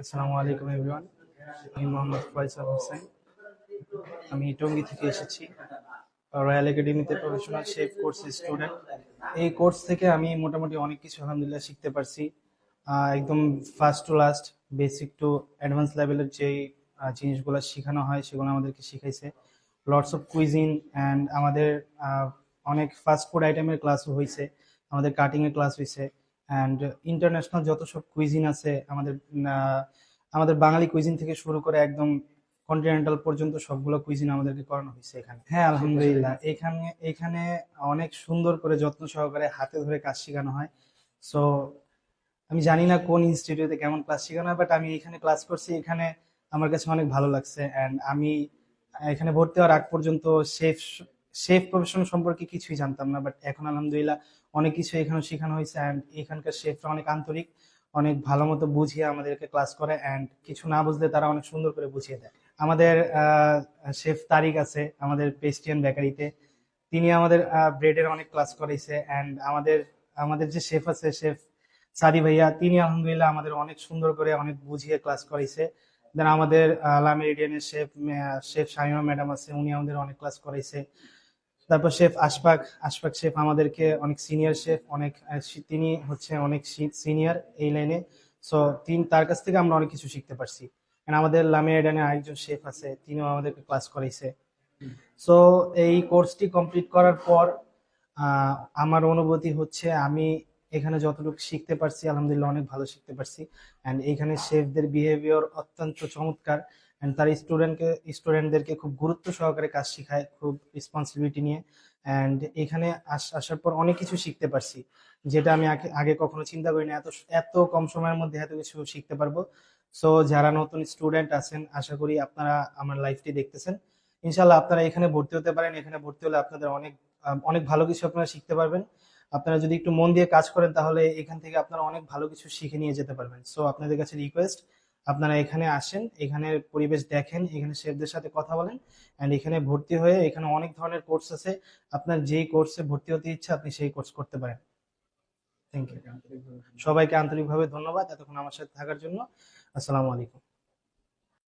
আসসালামু আলাইকুম এভরিওয়ান। আমি মোহাম্মদ ফয়সাল হোসেন। আমি টঙ্গী থেকে এসেছি। রয়্যাল একাডেমিতে প্রফেশনাল শেফ কোর্সের স্টুডেন্ট। এই কোর্স থেকে আমি মোটামুটি অনেক কিছু আলহামদুলিল্লাহ শিখতে পারছি। একদম first to last, basic to advance লেভেলের যেই জিনিসগুলো শেখানো হয় সেগুলো আমাদেরকে শিখাইছে। লটস অফ কুইজিন অ্যান্ড আমাদের অনেক ফাস্ট ফুড আইটেমের ক্লাসও হয়েছে, আমাদের কাটিংয়ের ক্লাস হয়েছে। অ্যান্ড ইন্টারন্যাশনাল যত সব কুইজিন আছে আমাদের, আমাদের বাঙালি কুইজিন থেকে শুরু করে একদম কন্টিনেন্টাল পর্যন্ত সবগুলো কুইজিন আমাদেরকে করানো হয়েছে এখানে। হ্যাঁ আলহামদুলিল্লাহ, এখানে এখানে অনেক সুন্দর করে যত্ন সহকারে হাতে ধরে কাজ শেখানো হয়। সো আমি জানি না কোন ইনস্টিটিউটে কেমন ক্লাস শেখানো হয়, বাট আমি এখানে ক্লাস করছি, এখানে আমার কাছে অনেক ভালো লাগছে। অ্যান্ড আমি এখানে ভর্তি হওয়ার আগ পর্যন্ত শেফ শেফ প্রফেশন সম্পর্কে কিছুই জানতাম না, বাট এখন আলহামদুলিল্লাহ অনেক কিছু এখানে শেখানো হয়েছে। অ্যান্ড এখানকার শেফরা অনেক আন্তরিক, অনেক ভালো মতো বুঝিয়ে আমাদেরকে ক্লাস করে। অ্যান্ড কিছু না বুঝলে তারা অনেক সুন্দর করে বুঝিয়ে দেয়। আমাদের শেফ তারিক আছে আমাদের পেস্টিয়ান বেকারিতে, তিনি আমাদের ব্রেডের অনেক ক্লাস করাইছে। অ্যান্ড আমাদের আমাদের যে শেফ আছে, শেফ সাদি ভাইয়া, তিনি আলহামদুলিল্লাহ আমাদের অনেক সুন্দর করে অনেক বুঝিয়ে ক্লাস করাইছে। দেন আমাদের লা মেরিডিয়ানের শেফ শেফ শামিমা ম্যাডাম আছে, উনি আমাদের অনেক ক্লাস করাইছে। তারপর শেফ আশফাক আশফাক শেফ আমাদেরকে অনেক সিনিয়র শেফ, অনেক তিনি হচ্ছে অনেক সিনিয়র এই লাইনে। সো তার কাছ থেকে আমরা অনেক কিছু শিখতে পারছি। And আমাদের লামিয়াডানে আরেকজন শেফ আছে, তিনিও আমাদেরকে ক্লাস করাইছে। সো এই কোর্সটি কমপ্লিট করার পর আহ, আমার অনুভূতি হচ্ছে আমি এখানে যতটুকু শিখতে পারছি আলহামদুলিল্লাহ অনেক ভালো শিখতে পারছি। অ্যান্ড এখানে শেফদের বিহেভিয়ার অত্যন্ত চমৎকার। অ্যান্ড তার স্টুডেন্টদেরকে খুব গুরুত্ব সহকারে কাজ শেখায়, খুব রেসপন্সিবিলিটি নিয়ে। অ্যান্ড এখানে আসার পর অনেক কিছু শিখতে পারছি, যেটা আমি আগে আগে কখনো চিন্তা করিনি এত এত কম সময়ের মধ্যে এত কিছু শিখতে পারবো। সো যারা নতুন স্টুডেন্ট আছেন, আশা করি আপনারা আমার লাইফটি দেখতেছেন, ইনশাল্লাহ আপনারা এখানে ভর্তি হতে পারেন। এখানে ভর্তি হলে আপনাদের অনেক অনেক ভালো কিছু আপনারা শিখতে পারবেন। আপনারা যদি একটু মন দিয়ে কাজ করেন তাহলে এখান থেকে আপনারা অনেক ভালো কিছু শিখে নিয়ে যেতে পারবেন। সো আপনাদের কাছে রিকোয়েস্ট, আপনারা এখানে আসেন, এখানে পরিবেশ দেখেন, এখানে শেফদের সাথে কথা বলেন। অ্যান্ড এখানে ভর্তি হয়ে এখানে অনেক ধরনের কোর্স আছে, আপনার যেই কোর্সে ভর্তি হতে ইচ্ছা আপনি সেই কোর্স করতে পারেন। Thank you. সবাইকে আন্তরিকভাবে ধন্যবাদ এতক্ষণ আমার সাথে থাকার জন্য। আসসালামু আলাইকুম।